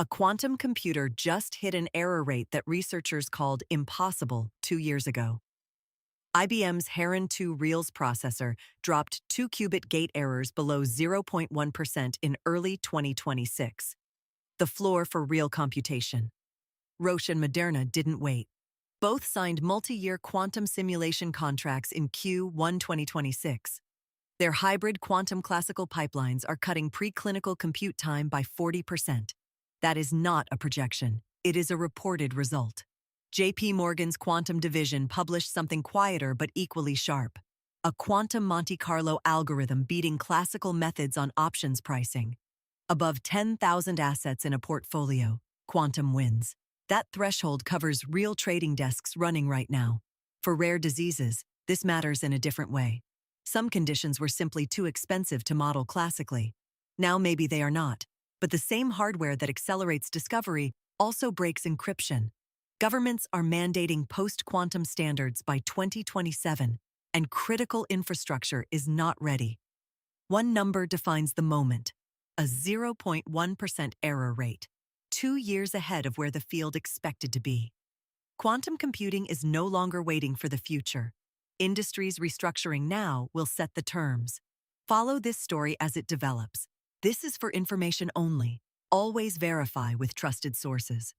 A quantum computer just hit an error rate that researchers called impossible 2 years ago. IBM's Heron 2 Reals processor dropped 2-qubit gate errors below 0.1% in early 2026. The floor for real computation. Roche and Moderna didn't wait. Both signed multi-year quantum simulation contracts in Q1 2026. Their hybrid quantum classical pipelines are cutting preclinical compute time by 40%. That is not a projection. It is a reported result. JP Morgan's quantum division published something quieter but equally sharp. A quantum Monte Carlo algorithm beating classical methods on options pricing. Above 10,000 assets in a portfolio, quantum wins. That threshold covers real trading desks running right now. For rare diseases, this matters in a different way. Some conditions were simply too expensive to model classically. Now maybe they are not. But the same hardware that accelerates discovery also breaks encryption. Governments are mandating post-quantum standards by 2027, and critical infrastructure is not ready. One number defines the moment: a 0.1% error rate, 2 years ahead of where the field expected to be. Quantum computing is no longer waiting for the future. Industries restructuring now will set the terms. Follow this story as it develops. This is for information only. Always verify with trusted sources.